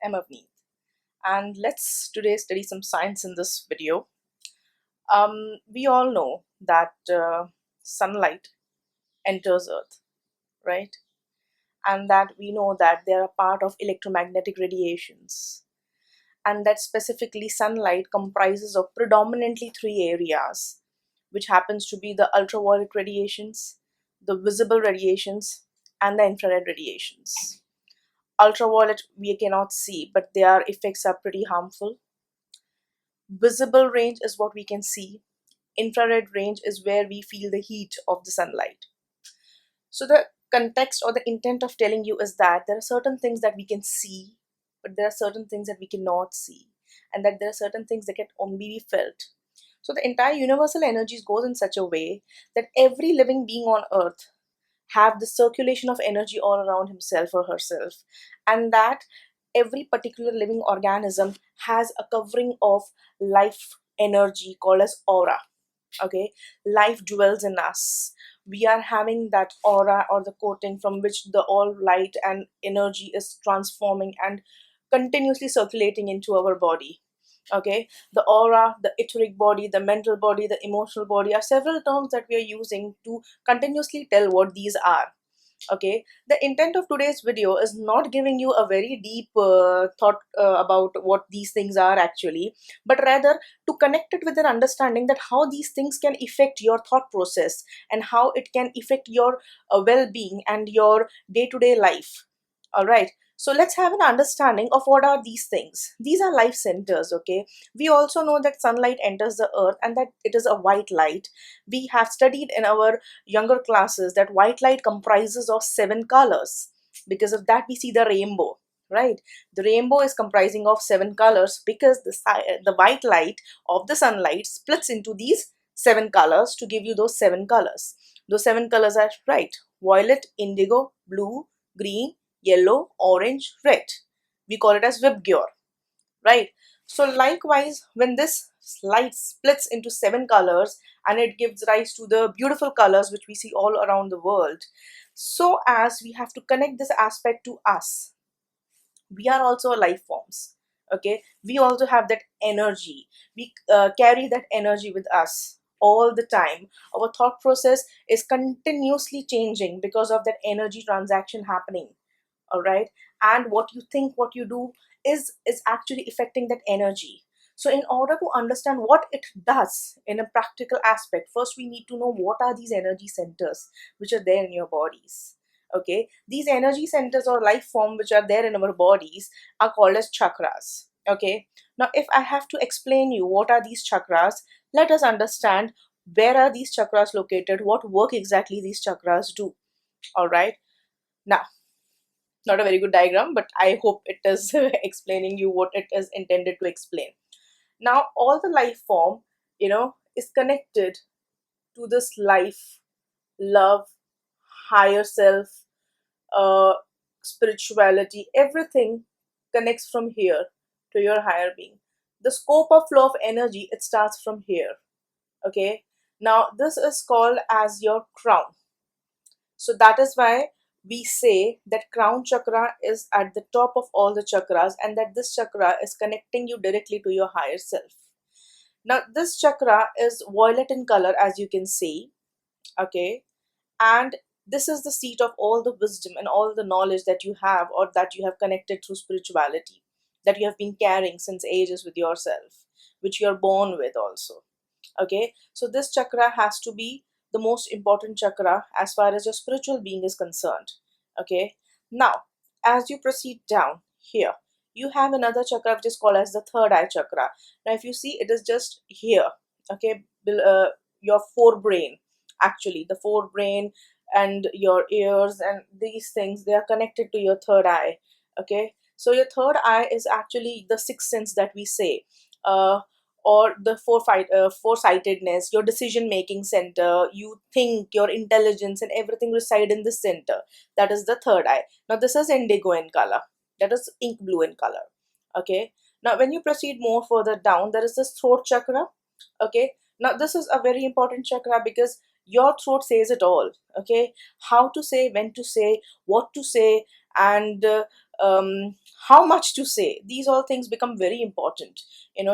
I'm Avneet, and let's today study some science in this video. We all know that sunlight enters Earth, right? And that we know that they are a part of electromagnetic radiations, and that specifically sunlight comprises of predominantly three areas, which happens to be the ultraviolet radiations, the visible radiations, and the infrared radiations. Ultraviolet we cannot see, but their effects are pretty harmful. Visible range is what we can see. Infrared range is where we feel the heat of the sunlight. So the context or the intent of telling you is that there are certain things that we can see, but there are certain things that we cannot see, and that there are certain things that can only be felt. So the entire universal energies goes in such a way that every living being on earth have the circulation of energy all around himself or herself, and that every particular living organism has a covering of life energy called as aura. Okay, life dwells in us. We are having that aura or the coating from which the all light and energy is transforming and continuously circulating into our body. Okay, the aura, the etheric body, the mental body, the emotional body are several terms that we are using to continuously tell what these are. Okay, the intent of today's video is not giving you a very deep thought about what these things are actually, but rather to connect it with an understanding that how these things can affect your thought process and how it can affect your well-being and your day-to-day life. All right, so let's have an understanding of what are these things. These are life centers. Okay, we also know that sunlight enters the earth and that it is a white light. We have studied in our younger classes that white light comprises of 7 colors. Because of that we see the rainbow, right? The rainbow is comprising of 7 colors because the white light of the sunlight splits into these 7 colors to give you those 7 colors. Those 7 colors are, right, violet, indigo, blue, green, yellow, orange, red. We call it as vibgyor, right? So likewise, when this light splits into 7 colors and it gives rise to the beautiful colors which we see all around the world, so as we have to connect this aspect to us, we are also life forms. Okay, we also have that energy. We carry that energy with us all the time. Our thought process is continuously changing because of that energy transaction happening. All right, and what you think, what you do is actually affecting that energy. So in order to understand what it does in a practical aspect, first we need to know what are these energy centers which are there in your bodies. Okay, these energy centers or life form which are there in our bodies are called as chakras. Okay, now if I have to explain you what are these chakras, let us understand where are these chakras located, what work exactly these chakras do. All right, now, not a very good diagram, but I hope it is explaining you what it is intended to explain. Now all the life form, is connected to this life, love, higher self, uh, spirituality. Everything connects from here to your higher being. The scope of flow of energy, it starts from here. Okay, now this is called as your crown. So that is why we say that crown chakra is at the top of all the chakras and that this chakra is connecting you directly to your higher self. Now this chakra is violet in color, as you can see. Okay, and this is the seat of all the wisdom and all the knowledge that you have or that you have connected through spirituality, that you have been carrying since ages with yourself, which you are born with also. Okay, so this chakra has to be the most important chakra as far as your spiritual being is concerned. Okay, now as you proceed down here, you have another chakra which is called as the third eye chakra. Now if you see, it is just here. Okay, your forebrain, actually the forebrain and your ears and these things, they are connected to your third eye. Okay, so your third eye is actually the sixth sense that we say, uh, or the foresightedness, your decision making center. You think, your intelligence and everything reside in this center. That is the third eye. Now this is indigo in color, that is ink blue in color. Okay, now when you proceed more further down, there is this throat chakra. Okay, now this is a very important chakra because your throat says it all. Okay, how to say, when to say, what to say, and how much to say. These all things become very important.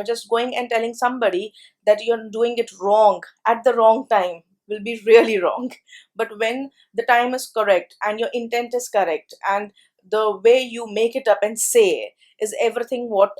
Just going and telling somebody that you're doing it wrong at the wrong time will be really wrong. But when the time is correct and your intent is correct and the way you make it up and say is everything what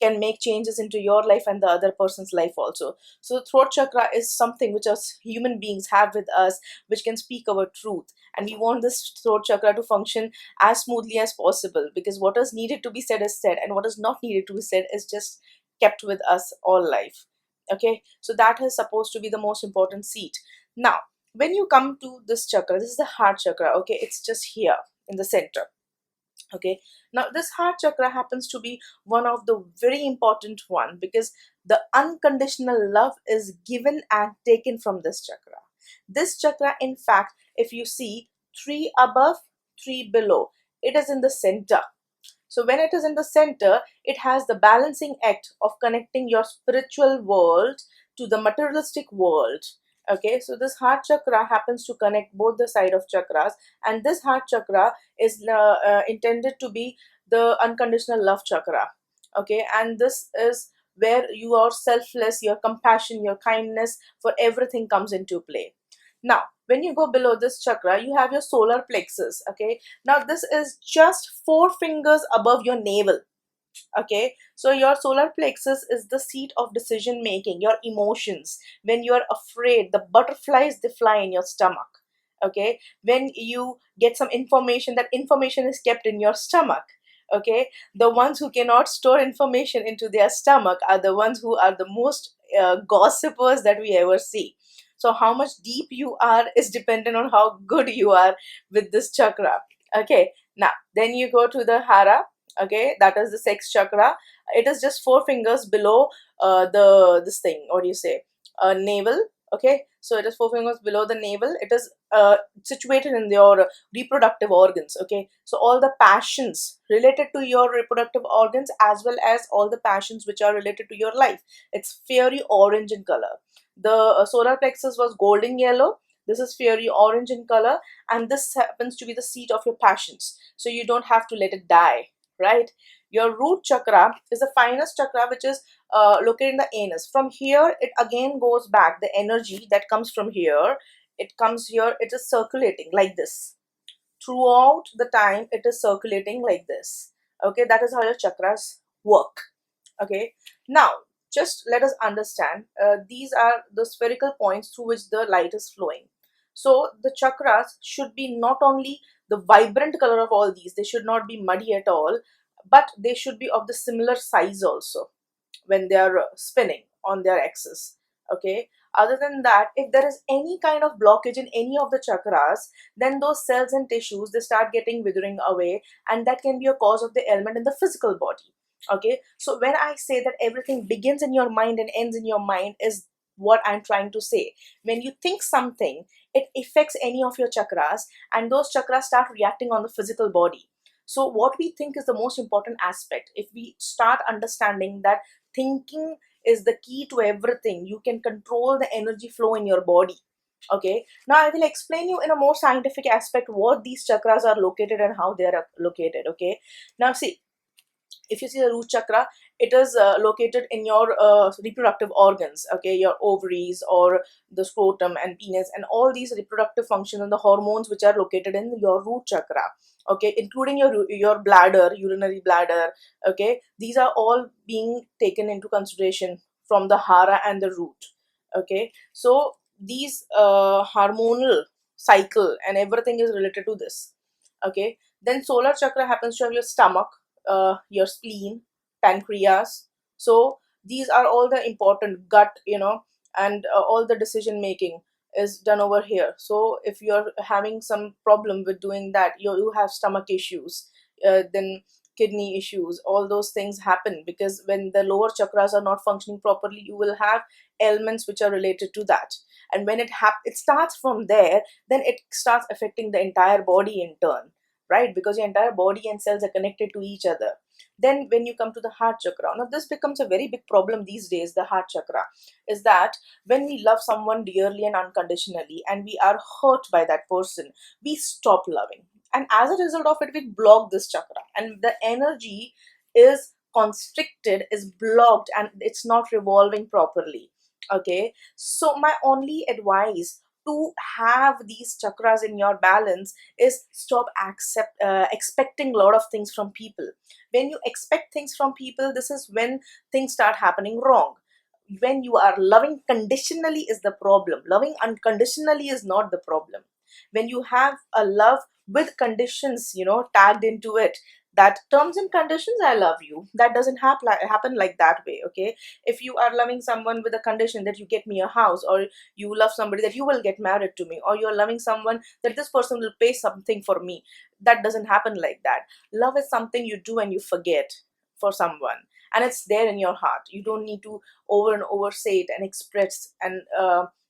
can make changes into your life and the other person's life also. So the throat chakra is something which us human beings have with us, which can speak our truth, and we want this throat chakra to function as smoothly as possible, because what is needed to be said is said, and what is not needed to be said is just kept with us all life. Okay, so that is supposed to be the most important seat. Now, when you come to this chakra, this is the heart chakra. Okay, it's just here in the center. Okay, now this heart chakra happens to be one of the very important one, because the unconditional love is given and taken from this chakra. This chakra, in fact, if you see, three above, three below, it is in the center. So when it is in the center, it has the balancing act of connecting your spiritual world to the materialistic world. Okay, so this heart chakra happens to connect both the side of chakras, and this heart chakra is intended to be the unconditional love chakra. Okay, and this is where your selfless, your compassion, your kindness for everything comes into play. Now, when you go below this chakra, you have your solar plexus. Okay, now this is just 4 fingers above your navel. Okay, so your solar plexus is the seat of decision making, your emotions. When you are afraid, the butterflies, they fly in your stomach. Okay, when you get some information, that information is kept in your stomach. Okay, the ones who cannot store information into their stomach are the ones who are the most gossipers that we ever see. So how much deep you are is dependent on how good you are with this chakra. Okay, now then you go to the hara. Okay, that is the sex chakra. It is just 4 fingers below the this thing, what do you say, navel. Okay, so it is 4 fingers below the navel. It is situated in your reproductive organs. Okay, so all the passions related to your reproductive organs, as well as all the passions which are related to your life, it's fiery orange in color. The solar plexus was golden yellow. This is fiery orange in color, and this happens to be the seat of your passions, so you don't have to let it die, right? Your root chakra is the finest chakra, which is located in the anus. From here, it again goes back. The energy that comes from here, it comes here, it is circulating like this. Throughout the time, it is circulating like this. Okay, that is how your chakras work. Okay, now just let us understand, these are the spherical points through which the light is flowing. So the chakras should be not only the vibrant color of all these, they should not be muddy at all, but they should be of the similar size also when they are spinning on their axis. Okay, other than that, if there is any kind of blockage in any of the chakras, then those cells and tissues, they start getting withering away, and that can be a cause of the ailment in the physical body. Okay, so when I say that everything begins in your mind and ends in your mind, is what I'm trying to say. When you think something, it affects any of your chakras, and those chakras start reacting on the physical body. So what we think is the most important aspect. If we start understanding that thinking is the key to everything, you can control the energy flow in your body. Okay, now I will explain you in a more scientific aspect what these chakras are located and how they are located. Okay, now see, if you see the root chakra, it is located in your reproductive organs. Okay, your ovaries or the scrotum and penis, and all these reproductive functions and the hormones which are located in your root chakra. Okay, including your bladder, urinary bladder. Okay, these are all being taken into consideration from the hara and the root. Okay, so these hormonal cycle and everything is related to this. Okay, then solar chakra happens to have your stomach, your spleen, pancreas. So these are all the important gut, and all the decision making is done over here. So if you're having some problem with doing that, you have stomach issues, then kidney issues, all those things happen, because when the lower chakras are not functioning properly, you will have ailments which are related to that. And when it starts from there, then it starts affecting the entire body in turn, right? Because your entire body and cells are connected to each other. Then when you come to the heart chakra, now this becomes a very big problem these days. The heart chakra is that when we love someone dearly and unconditionally, and we are hurt by that person, we stop loving. and as a result of it we block this chakra, and the energy is constricted, is blocked, and it's not revolving properly. Okay, so my only advice to have these chakras in your balance is stop expecting a lot of things from people. When you expect things from people, this is when things start happening wrong. When you are loving conditionally is the problem. Loving unconditionally is not the problem. When you have a love with conditions, tagged into it, that terms and conditions, I love you, that doesn't happen like that way. Okay, if you are loving someone with a condition that you get me a house, or you love somebody that you will get married to me, or you're loving someone that this person will pay something for me, that doesn't happen like that. Love is something you do and you forget for someone, and it's there in your heart. You don't need to over and over say it and express and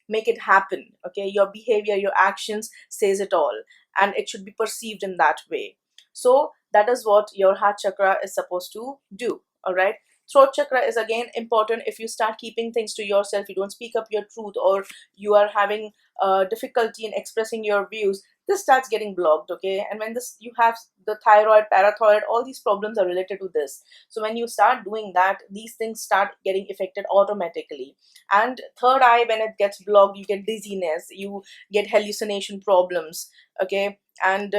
make it happen. Okay, your behavior, your actions says it all, and it should be perceived in that way. So that is what your heart chakra is supposed to do. All right, throat chakra is again important. If you start keeping things to yourself, you don't speak up your truth, or you are having difficulty in expressing your views, this starts getting blocked. Okay, and when this you have the thyroid, parathyroid, all these problems are related to this. So when you start doing that, these things start getting affected automatically. And third eye, when it gets blocked, you get dizziness, you get hallucination problems. Okay, and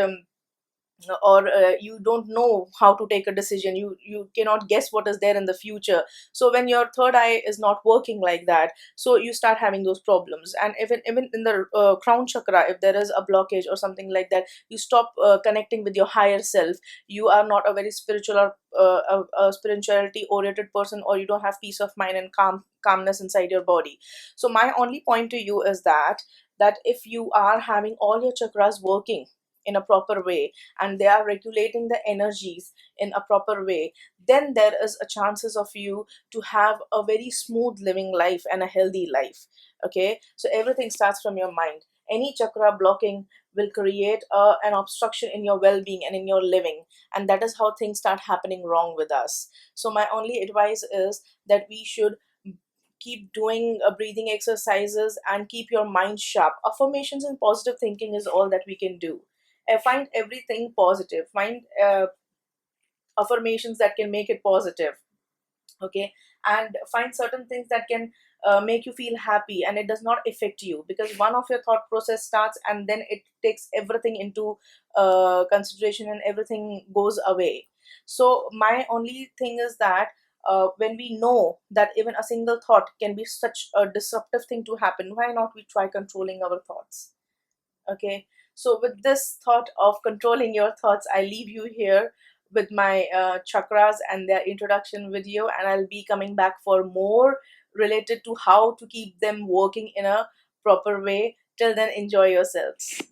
or you don't know how to take a decision, you cannot guess what is there in the future. So when your third eye is not working like that, so you start having those problems. And even in the crown chakra, if there is a blockage or something like that, you stop connecting with your higher self. You are not a very spiritual or a spirituality oriented person, or you don't have peace of mind and calmness inside your body. So my only point to you is that if you are having all your chakras working in a proper way, and they are regulating the energies in a proper way, then there is a chances of you to have a very smooth living life and a healthy life. Okay, so everything starts from your mind. Any chakra blocking will create an obstruction in your well-being and in your living, and that is how things start happening wrong with us. So my only advice is that we should keep doing breathing exercises and keep your mind sharp. Affirmations and positive thinking is all that we can do. Find everything positive, find affirmations that can make it positive. Okay, and find certain things that can make you feel happy and it does not affect you, because one of your thought process starts and then it takes everything into consideration and everything goes away. So my only thing is that when we know that even a single thought can be such a disruptive thing to happen, why not we try controlling our thoughts? Okay, so with this thought of controlling your thoughts, I leave you here with my chakras and their introduction video, and I'll be coming back for more related to how to keep them working in a proper way. Till then, enjoy yourselves.